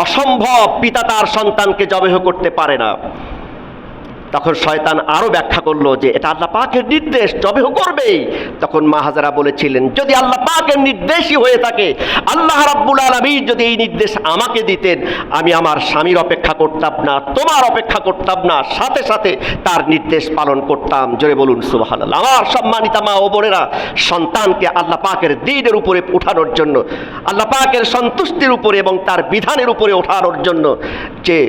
অসম্ভব, পিতা তার সন্তানকে জবেহ করতে পারে না। তখন শয়তান আরো ব্যাখ্যা করলো যে এটা আল্লাহ পাকের নির্দেশ, জবেহ করবেই। তখন মা হাজেরা বলেছিলেন, যদি আল্লাহ পাকের নির্দেশই হয়ে থাকে, আল্লাহ রাব্বুল আলামিন যদি এই নির্দেশ আমাকে দিতেন, আমি আমার স্বামীর অপেক্ষা করতাম না, তোমার অপেক্ষা করতাম না, সাথে সাথে তার নির্দেশ পালন করতাম। জোরে বলুন সুবহানাল্লাহ। আমার সম্মানিতা মা ও বোনেরা, সন্তানকে আল্লাহ পাকের দ্বীনের উপরে উঠানোর জন্য, আল্লাহ পাকের সন্তুষ্টির উপরে এবং তার বিধানের উপরে ওঠানোর জন্য যে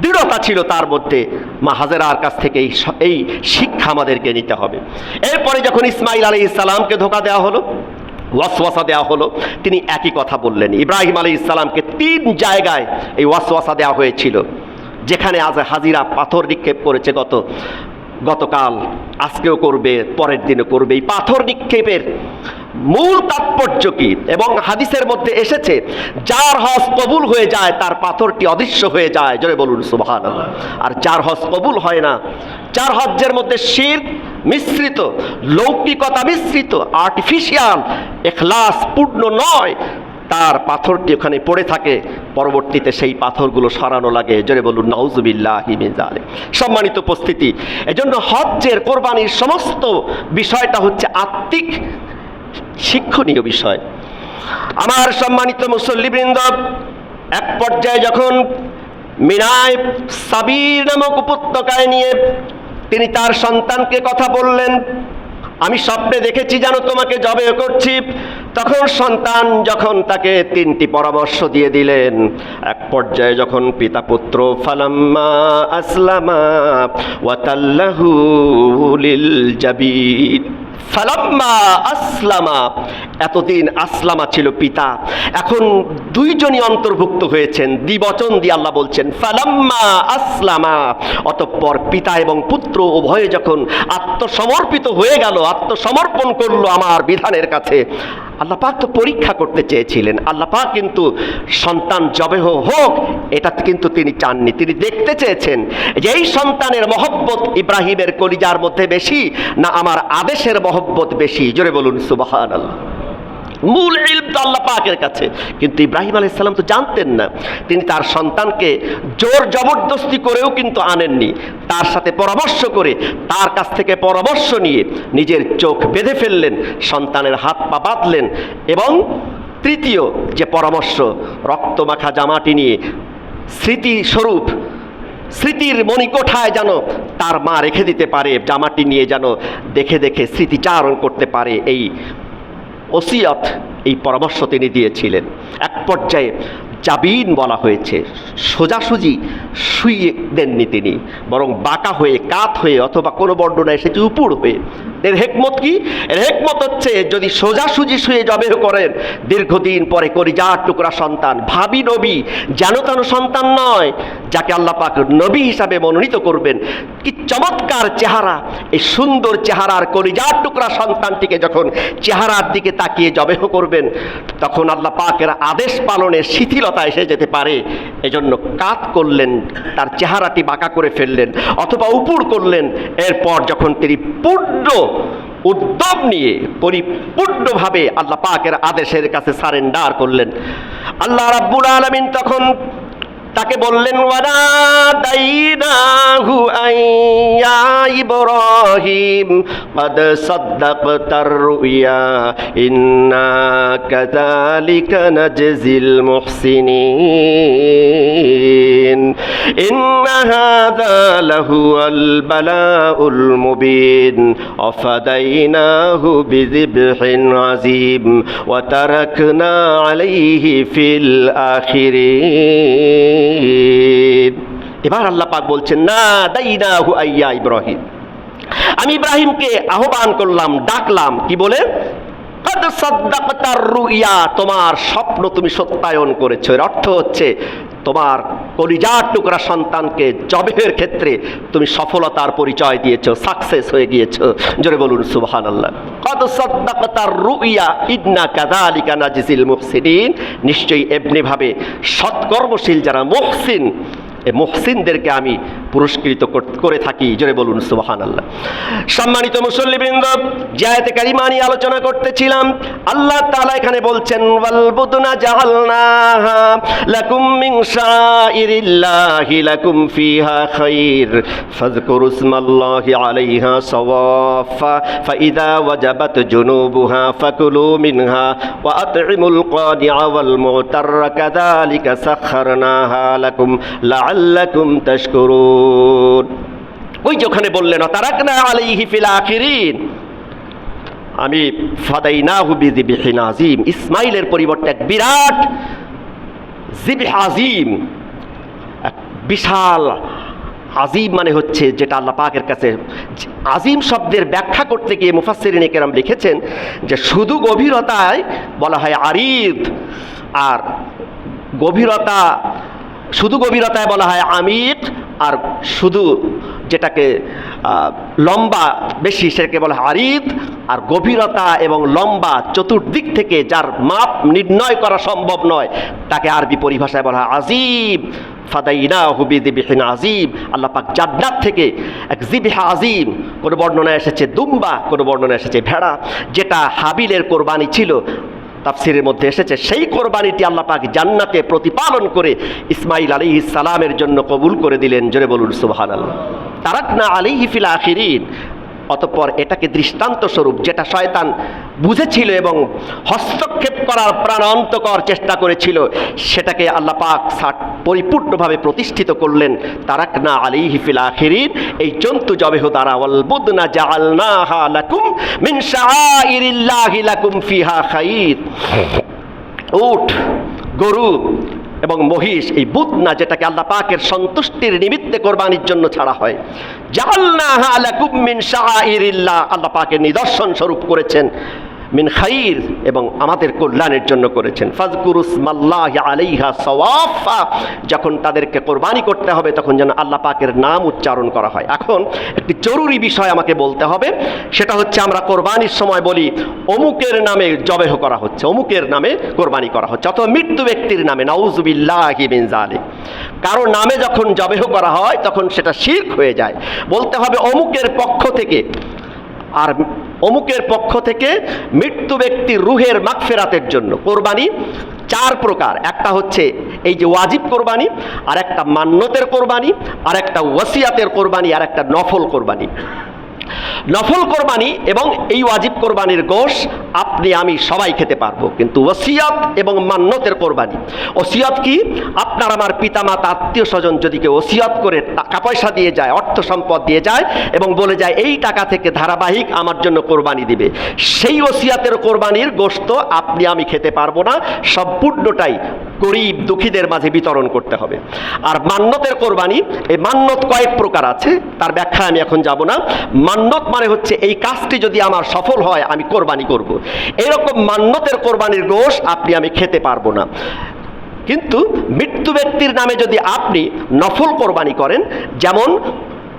দৃঢ়তা ছিল তার মধ্যে, মা হাজেরার কাছ থেকে এই শিক্ষা আমাদেরকে নিতে হবে। এরপরে যখন ইসমাইল আলাইহিস সালামকে ধোঁকা দেওয়া হলো, ওয়াসওয়াসা দেওয়া হলো, তিনি একই কথা বললেন। ইব্রাহিম আলাইহিস সালামকে 3 জায়গায় এই ওয়াসওয়াসা দেওয়া হয়েছিল, যেখানে আজ হাজিরা পাথর নিক্ষেপ করেছে, গতকাল, আজকেও করবে, পরের দিনও করবে। এই পাথর নিক্ষেপের মূল তাৎপর্য কি? এবং হাদিসের মধ্যে এসেছে, যার হজ কবুল হয়ে যায় তার পাথরটি অদৃশ্য হয়ে যায়। জোরে বলুন সুবহানাল্লাহ। আর যার হজ কবুল হয় না, যার হজ্জের মধ্যে শিরক মিশ্রিত, লৌকিকতা মিশ্রিত, আর্টিফিশিয়াল, ইখলাস পূর্ণ নয়, তার পাথরটি ওখানে পড়ে থাকে, পরবর্তীতে সেই পাথরগুলো সরানো লাগে। জোরে বলুন নাউজুবিল্লাহি মিন যালিক। সম্মানিত উপস্থিতি, এজন্য হজ্জের, কোরবানির সমস্ত বিষয়টা হচ্ছে আত্মিক শিক্ষণীয় বিষয়। আমার সম্মানিত মুসল্লিবৃন্দ, এক পর্যায়ে যখন মিনায় সাবির নামক উপত্যকায় নিয়ে তিনি তার সন্তানকে কথা বললেন, আমি স্বপ্নে দেখেছি যেন তোমাকে জবেহ করছি। তখন সন্তান যখন তাকে 3টি পরামর্শ দিয়ে দিলেন, এক পর্যায়ে যখন পিতা পুত্র ফালাম্মা আসলামা ওয়া তাল্লাহু লিল জাবিন ফালাম্মা আসলামা, এতদিন আসলামা ছিল পিতা, এখন দুইজনই অন্তর্ভুক্ত হয়েছেন, দ্বিবচন দিয়ে আল্লাহ বলছেন ফালাম্মা আসলামা, অতঃপর পিতা এবং পুত্র উভয়ে যখন আত্মসমর্পিত হয়ে গেল, আত্মসমর্পণ করলো আমার বিধানের কাছে। আল্লাহ পাক তো পরীক্ষা করতে চেয়েছিলেন, আল্লাহ পাক কিন্তু সন্তান জবেহ হোক এটা কিন্তু তিনি চাননি, তিনি দেখতে চেয়েছেন যে এই সন্তানের মহব্বত ইব্রাহিমের কলিজার মধ্যে বেশি না আমার আদেশের মহব্বত বেশি। জোরে বলুন সুবহানাল্লাহ। মূল ইলম তো আল্লাহ পাকের কাছে, কিন্তু ইব্রাহিম আলাইহিস সালাম তো জানতেন না। তিনি তার সন্তানকে জোর জবরদস্তি করেও কিন্তু আনেননি, তার সাথে পরামর্শ করে, তার কাছ থেকে পরামর্শ নিয়ে নিজের চোখ বেঁধে ফেললেন, সন্তানের হাত পা বাঁধলেন, এবং তৃতীয় যে পরামর্শ, রক্তমাখা জামাটি নিয়ে স্মৃতিস্বরূপ, স্মৃতির মণিকোঠায় যেন তার মা রেখে দিতে পারে, জামাটি নিয়ে যেন দেখে দেখে স্মৃতিচারণ করতে পারে, এই ওসিয়ত, এই পরামর্শ তিনি দিয়েছিলেন। এক পর্যায়ে জাবিন বলা হয়েছে, সোজাসুজি শুইয়ে দেননি তিনি, বরং বাঁকা হয়ে, কাত হয়ে, অথবা কোনো বর্ণনা এসেছে উপর হয়ে। এর হেকমত কি? এর হেকমত হচ্ছে যদি সোজাসুজি শুয়ে জবেহ করেন, দীর্ঘদিন পরে কলিজার টুকরা সন্তান, ভাবি নবী, যেন তেন সন্তান নয়, যাকে আল্লাহ পাক নবী হিসাবে মনোনীত করবেন, কি চমৎকার চেহারা, এই সুন্দর চেহারার কলিজার টুকরা সন্তানটিকে যখন চেহারার দিকে তাকিয়ে জবেহ করবেন, তখন আল্লাহ পাকের আদেশ পালনের শিথিলতা এসে যেতে পারে, এজন্য কাত করলেন, তার চেহারাটি বাঁকা করে ফেললেন, অথবা উপর করলেন। এরপর যখন তিনি পূর্ণ উদ্যম নিয়ে পরিপূর্ণভাবে আল্লাহ পাকের আদেশের কাছে সারেন্ডার করলেন, আল্লাহ রাব্বুল আলামিন তখন তাকে বললেন ওয়ানাদাইনাহু আইয়া ইব্রাহিম ক্বাদ সাদ্দাকতার রুইয়া ইন্না কাযালিকা নাজজিল মুহসিনিন ইন্না হাযা লাহুয়াল বালাউল মুবিন ওয়াফাদাইনাহু বিযিবহিন আযীম ওয়া তারাকনা আলাইহি ফিল আখিরিন। এবার আল্লাহ পাক বলছেন না দাইনাহু আইয়া ইব্রাহিম, আমি ইব্রাহিমকে আহ্বান করলাম, ডাকলাম, কি বলে? কাদ সাদ্দাকতার রুইয়া, তোমার স্বপ্ন তুমি সত্যায়ন করেছো। এর অর্থ হচ্ছে তোমার কলিজার টুকরা সন্তানকে জবেহের ক্ষেত্রে তুমি সফলতার পরিচয় দিয়েছো, সাকসেস হয়ে গিয়েছো। জোরে বলুন সুবহানাল্লাহ। কাদ সাদ্দাকতার রুইয়া ইন্না কাযালিকা নাজজিল মুহসিনিন, নিশ্চয়ই এমনিভাবে সৎকর্মশীল যারা মুহসিন, এই মুহসিনদেরকে আমি পুরস্কৃত করে থাকি। জোরে বলুন সুবহানাল্লাহ। সম্মানিত মুসল্লিবৃন্দ, যে আয়াতে কারিমা নিয়ে আলোচনা করতেছিলাম, আল্লাহ তাআলা এখানে বলছেন ওয়াল বুদনা জাআলনাহা লাকুম মিন শাইরিল্লাহি লাকুম ফিহা খাইর ফাযকুরু ইসমাল্লাহি আলাইহা সাওয়াফা ফাইদা ওয়াজাবাত জুনুবুহা ফাকুলু মিনহা ওয়া আত'ইমুল কাদিআ ওয়াল মু'তাররা কাযালিকা সাখখারনাহা লাকুম লাআল্লাকুম তাশকুরুন। ওই যে ওখানে বললেন তারাকনা আলাইহি ফিল আখিরিন, আমি ফাদাইনাহু বিযিবহিন আযীম, ইসমাইলের পরিবর্তে এক বিরাট যিবহ আযীম, এক বিশাল, আযীম মানে হচ্ছে যেটা আল্লাহ পাকের কাছে। আযীম শব্দের ব্যাখ্যা করতে গিয়ে মুফাসসিরিনে কেরাম লিখেছেন যে শুধু গভীরতায় বলা হয় আরিদ, আর শুধু গভীরতায় বলা হয় আমিক, আর শুধু যেটাকে লম্বা বেশি সেটাকে বলা হয় আরিদ। আর গভীরতা এবং লম্বা চতুর্দিক থেকে যার মাপ নির্ণয় করা সম্ভব নয় তাকে আরবি পরিভাষায় বলা হয় আযীম। ফাদাইনাহু বিযিবহিন আযীম, আল্লাহ পাক জান্নাত থেকে এক যিবহ আযীম, কোনো বর্ণনায় এসেছে দুম্বা, কোনো বর্ণনায় এসেছে ভেড়া, যেটা হাবিলের কোরবানি ছিল, তাফসিরের মধ্যে এসেছে সেই কোরবানিটি আল্লাহ পাক জান্নাতে প্রতিপালন করে ইসমাইল আলাইহিস সালামের জন্য কবুল করে দিলেন। জোরে বলুন সুবহানাল্লাহ। তারাকনা আলাইহি ফিল আখিরিন, অতঃপর এটাকে দৃষ্টান্ত স্বরূপ যেটা শয়তান বুঝেছিল এবং হস্তক্ষেপ করার প্রাণান্তকর চেষ্টা করেছিল, সেটাকে আল্লাহ পাক পরিপূর্ণভাবে প্রতিষ্ঠিত করলেন। তারাকনা আলাইহি ফিল আখিরিন, এই জন্তু জবেহ দ্বারা। ওয়াল বুদনা জাআলনাহা লাকুম মিন শাআইরিল্লাহি লাকুম ফিহা খাইর, উট, গরু, এবং মহিষ, এই বুদনা যেটাকে আল্লাহ পাকের সন্তুষ্টির নিমিত্তে কোরবানির জন্য ছাড়া হয়, জাআলনাহা লাকুম মিন শাআইরিল্লাহ, আল্লাহ পাকের নিদর্শন স্বরূপ করেছেন, মিন খাইর, এবং আমাদের কল্যাণের জন্য করেছেন। ফাযকুরুসমাল্লাহি আলাইহা সাওয়াফা, যখন তাদেরকে কোরবানি করতে হবে তখন যেন আল্লাহ পাকের নাম উচ্চারণ করা হয়। এখন একটি জরুরি বিষয় আমাকে বলতে হবে, সেটা হচ্ছে আমরা কোরবানির সময় বলি অমুকের নামে জবেহ করা হচ্ছে, অমুকের নামে কোরবানি করা হচ্ছে, অথবা মৃত্যু ব্যক্তির নামে, নাউযুবিল্লাহি মিন যালিক। কারো নামে যখন জবেহ করা হয় তখন সেটা শিরক হয়ে যায়। বলতে হবে অমুকের পক্ষ থেকে। আর অমুকের পক্ষ থেকে মৃত্যু ব্যক্তির রুহের মাগফিরাতের জন্য কোরবানি 4 প্রকার। একটা হচ্ছে এই যে ওয়াজিব কোরবানি, আর একটা মান্নতের কোরবানি, আর একটা ওয়াসিয়াতের কোরবানি, আর একটা নফল কোরবানি। নফল কোরবানি এবং এই ওয়াজিব কোরবানির গোশ আপনি আমি সবাই খেতে পারবো, কিন্তু ওসিয়াত এবং মান্নতের কোরবানি, ওসিয়াত কি? আপনার আমার পিতামাতা আত্মীয় স্বজন যদি কেউ ওসিয়াত করে টাকা পয়সা দিয়ে যায়, অর্থ সম্পদ দিয়ে যায় এবং বলে যায় এই টাকা থেকে ধারাবাহিক আমার জন্য কোরবানি দিবে, সেই ওসিয়াতের কোরবানির গোশত আপনি আমি খেতে পারবো না, সম্পূর্ণটাই গরিব দুঃখীদের মাঝে বিতরণ করতে হবে। আর মান্নতের কোরবানি, এই মান্নত কয়েক প্রকার আছে, তার ব্যাখ্যা আমি এখন যাব না। মান্নত মানে হচ্ছে এই কাজটি যদি আমার সফল হয় আমি কোরবানি করব, এরকম মান্নতের কোরবানির গোশ আপনি আমি খেতে পারবো না। কিন্তু মৃত্যু ব্যক্তির নামে যদি আপনি নফল কোরবানি করেন, যেমন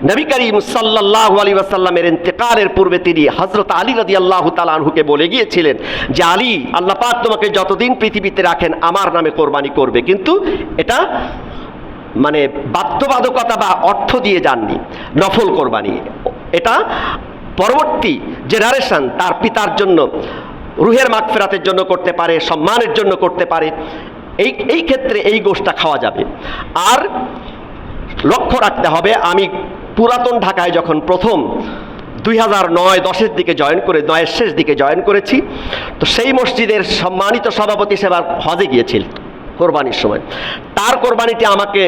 নবী করিম সাল্লাল্লাহু আলাইহি ওয়াসাল্লামের ইন্তেকালের পূর্বে তিনি হযরত আলী রাদিয়াল্লাহু তাআলা আনহুকে বলে গিয়েছিলেন যে আলী, আল্লাহ পাক তোমাকে যতদিন পৃথিবীতে রাখেন আমার নামে কোরবানি করবে, কিন্তু এটা মানে বাধ্যবাধকতা বা অর্থ দিয়ে যাননি, নফল কোরবানি। এটা পরবর্তী জেনারেশন তার পিতার জন্য, রুহের মাগফিরাতের জন্য করতে পারে, সম্মানের জন্য করতে পারে, এই ক্ষেত্রে এই গোশটা খাওয়া যাবে। আর লক্ষ্য রাখতে হবে, আমি পুরাতন ঢাকায় যখন প্রথম 2009-10-এর দিকে জয়েন করে, 9-এর শেষ দিকে জয়েন করেছি, তো সেই মসজিদের সম্মানিত সভাপতি সেবার হজে গিয়েছিল কোরবানির সময়, তার কোরবানিটি আমাকে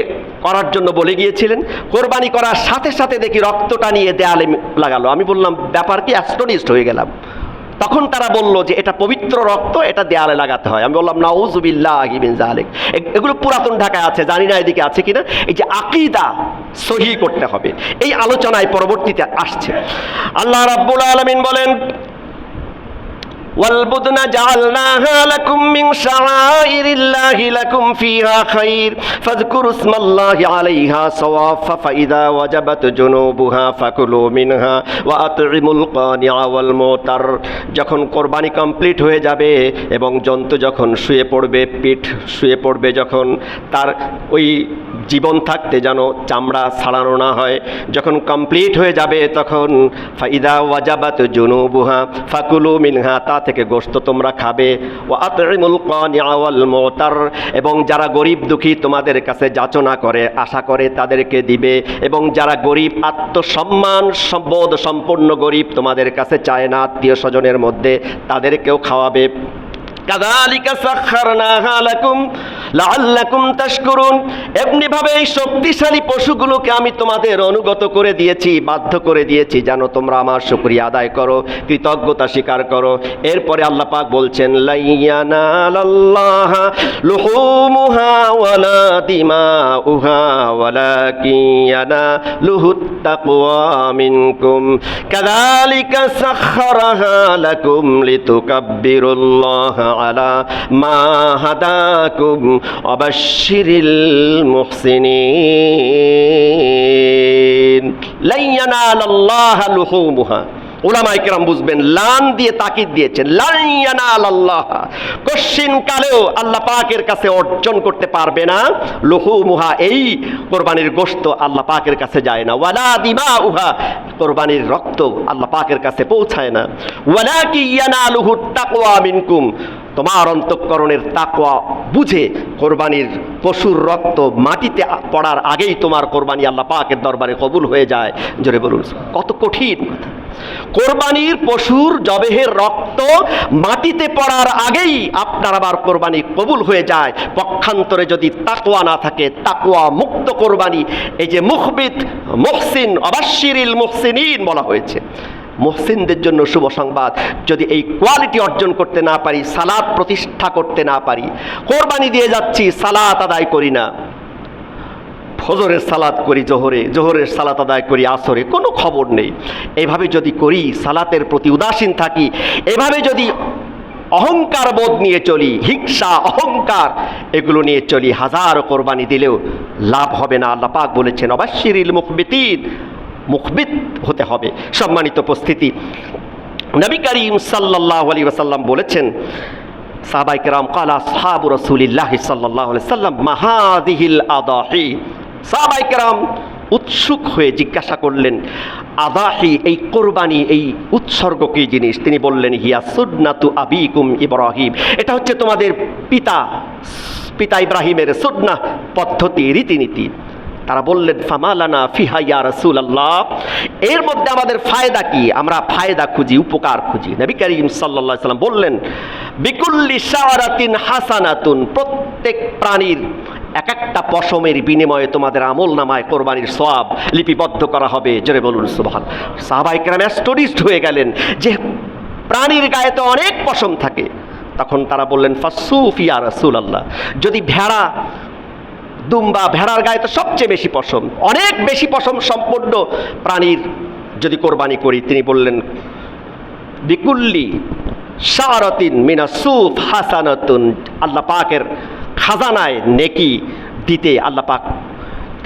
করার জন্য বলে গিয়েছিলেন। কোরবানি করার সাথে সাথে দেখি রক্তটা নিয়ে দেয়ালে লাগালো। আমি বললাম ব্যাপার কি, অ্যাস্টোনিশড হয়ে গেলাম। তখন তারা বলল যে এটা পবিত্র রক্ত, এটা দেয়ালে লাগাতে হয়। আমি বললাম নাউযুবিল্লাহি মিন যালিক। এগুলো পুরাতন ঢাকায় আছে, জানি না এদিকে আছে কিনা। এই যে আকীদা সহিহ করতে হবে, এই আলোচনায় পরবর্তীতে আসছে। আল্লাহ রাব্বুল আলামিন বলেন والبدن جعلناها لكم من شعائر الله لكم فيها خير فاذكروا اسم الله عليها صواف فإذا وجبت جنوبها فكلوا منها وأطعموا القانع والمعتر। যখন কোরবানি কমপ্লিট হয়ে যাবে এবং জন্তু যখন শুয়ে পড়বে, পিঠ শুয়ে পড়বে, যখন তার ওই জীবন থাকতে যেন চামড়া ছাড়ানো না হয়, যখন কমপ্লিট হয়ে যাবে তখন ফাইদা ওয়াজাবাত জুনুবুহা ফাকুলু মিনহা, তা থেকে গোশত তোমরা খাবে। ওয়া আতইমুল কানিআ ওয়াল মুতার, এবং যারা গরিব দুঃখী তোমাদের কাছে যাচনা করে, আশা করে তাদেরকে দিবে, এবং যারা গরিব, আত্মসম্মান বোধ সম্পন্ন গরিব, তোমাদের কাছে চায় না আত্মীয় স্বজনের মধ্যে, তাদেরকেও খাওয়াবে। কাযালিকা সাখখারনাহা লাকুম লাআল্লাকুম তাশকুরুন। এমনিভাবে এই শক্তিশালী পশুগুলোকে আমি তোমাদের অনুগত করে দিয়েছি, বাধ্য করে দিয়েছি যেন তোমরা আমার শুকরিয়া আদায় করো, কৃতজ্ঞতা স্বীকার করো। এরপরে আল্লাহ পাক বলছেন লা ইয়ানালাল্লাহা লুহুমুহা ওয়ালা দিমাউহা ওয়ালাকিন ইয়ানালুহুত তাকওয়া মিনকুম কাযালিকা সাখখারাহা লাকুম লিতুকাব্বিরুল্লাহা আলা মা হাদাকুম ওয়াবাশশিরিল মুহসিনিন। লা ইয়ানালাল্লাহা লুহুমুহা, উলামায়ে কেরাম বুঝবেন, লান দিয়ে তাকিদ দিয়েছেন, লা ইয়ানালাল্লাহা, কশিন কালেও আল্লাহ পাকের কাছে অর্জন করতে পারবে না, লুহুমুহা, এই কোরবানির গোশত আল্লাহ পাকের কাছে যায় না, ওয়ালা দিমাউহা, কোরবানির রক্ত আল্লাহ পাকের কাছে পৌঁছায় না, ওয়ালাকিন ইয়ানালুহুত তাকওয়া মিনকুম, তোমার অন্তঃকরণের তাকওয়া বুঝে কোরবানির পশুর রক্ত মাটিতে পড়ার আগেই তোমার কোরবানি আল্লাহ পাকের দরবারে কবুল হয়ে যায়। জোরে বলুন, কত কঠিন কথা! কোরবানির পশুর জবেহের রক্ত মাটিতে পড়ার আগেই আপনার আবার কোরবানি কবুল হয়ে যায়। পক্ষান্তরে যদি তাকওয়া না থাকে, তাকওয়া মুক্ত কোরবানি, এই যে মুখবিত মুহসিন ওয়াবাশশিরিল মুহসিনিন বলা হয়েছে, মুহসিনদের জন্য শুভ সংবাদ, যদি এই কোয়ালিটি অর্জন করতে না পারি, সালাত প্রতিষ্ঠা করতে না পারি, কোরবানি দিয়ে যাচ্ছি সালাত আদায় করি না, ফজরের সালাত করি জোহরে, জোহরের সালাত আদায় করি আসরে, কোনো খবর নেই, এভাবে যদি করি, সালাতের প্রতি উদাসীন থাকি, এভাবে যদি অহংকার বোধ নিয়ে চলি, হিংসা অহংকার এগুলো নিয়ে চলি, হাজারো কোরবানি দিলেও লাভ হবে না। আল্লাহ পাক বলেছেন অবাশশিরিল মুখবিতিন, মুখবিত হতে হবে। সম্মানিত উপস্থিতি, নবী করিম সাল্লাল্লাহু আলাইহি ওয়াসাল্লাম বলেছেন, সাহাবায়ে কেরাম ক্বালা আসহাবু রাসূলিল্লাহ সাল্লাল্লাহু আলাইহি ওয়াসাল্লাম মা হাযিহিল আদাহি, সাহাবায়ে কেরাম উৎসুক হয়ে জিজ্ঞাসা করলেন, আদাহি এই কোরবানি, এই উৎসর্গ কী জিনিস? তিনি বললেন হিয়া সুন্নাতু আবিকুম ইব্রাহিম, এটা হচ্ছে তোমাদের পিতা ইব্রাহিমের সুন্নাহ পদ্ধতি, রীতিনীতি। তারা বললেন ফামালানা ফিহা ইয়া রাসূলুল্লাহ, এর মধ্যে আমাদের ফায়দা কি? আমরা ফায়দা খুঁজি, উপকার খুঁজি। নবী করিম সাল্লাল্লাহু আলাইহি ওয়াসাল্লাম বললেন বিকুল্লি শাওরাতিন হাসানাতুন, প্রত্যেক প্রাণীর এক একটা পশমের বিনিময়ে তোমাদের আমল নামায় কোরবানির সওয়াব লিপিবদ্ধ করা হবে। জোরে বলুন সুবহান। সাহাবায়ে কেরাম অ্যাস্টোনিশড হয়ে গেলেন যে প্রাণীর গায়ে তো অনেক পশম থাকে। তখন তারা বললেন ফাসুফ ইয়া রাসূলুল্লাহ, যদি ভেড়া, দুম্বা, ভেড়ার গায়ে তো সবচেয়ে বেশি পশম, অনেক বেশি পশম সম্পন্ন প্রাণীর যদি কোরবানি করি, তিনি বললেন বিকুল্লি শারাতিন মিনাস সুফ হাসানাতুন, আল্লাহ পাকের খাজানায় নেকি দিতে আল্লাহ পাক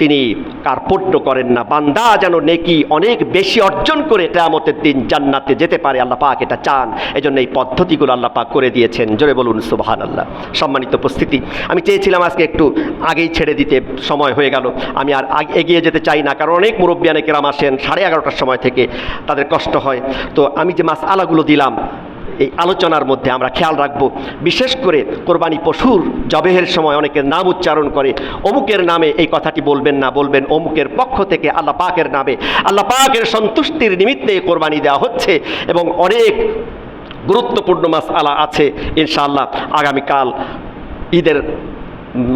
তিনি কার্পণ্য করেন না। বান্দা যেন নেকি অনেক বেশি অর্জন করে কিয়ামতের দিন জান্নাতে যেতে পারে, আল্লাহ পাক এটা চান। এজন্য এই পদ্ধতিগুলো আল্লাহ পাক করে দিয়েছেন। জোরে বলুন সুবহানাল্লাহ। সম্মানিত উপস্থিতি, আমি চেয়েছিলাম আজকে একটু আগেই ছেড়ে দিতে, সময় হয়ে গেল। আমি আর এগিয়ে যেতে চাই না, কারণ অনেক মুরব্বিয়ানে কেরাম আসেন 11:30টার সময় থেকে, তাদের কষ্ট হয়। তো আমি যে মাসআলাগুলো দিলাম এই আলোচনার মধ্যে আমরা খেয়াল রাখবো, বিশেষ করে কোরবানি পশুর জবেহের সময় অনেকের নাম উচ্চারণ করে, অমুকের নামে এই কথাটি বলবেন না, বলবেন অমুকের পক্ষ থেকে আল্লাহ পাকের নামে, আল্লাহ পাকের সন্তুষ্টির নিমিত্তে কোরবানি দেওয়া হচ্ছে। এবং অনেক গুরুত্বপূর্ণ মাসআলা আছে, ইনশাআল্লাহ আগামীকাল ঈদের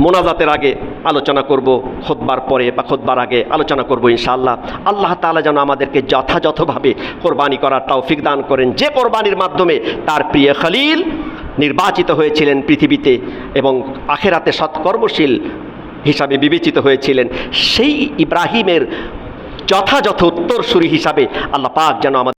মোনাজাতের আগে আলোচনা করব, খুতবার পরে বা খুতবার আগে আলোচনা করব ইনশাআল্লাহ। আল্লাহ তাআলা যেন আমাদেরকে যথাযথভাবে কোরবানি করার তৌফিক দান করেন, যে কোরবানির মাধ্যমে তার প্রিয় খলিল নির্বাচিত হয়েছিলেন পৃথিবীতে এবং আখিরাতে সৎকর্মশীল হিসাবে বিবেচিত হয়েছিলেন, সেই ইব্রাহিমের যথাযথ উত্তরসূরি হিসাবে আল্লাহ পাক যেন আমাদের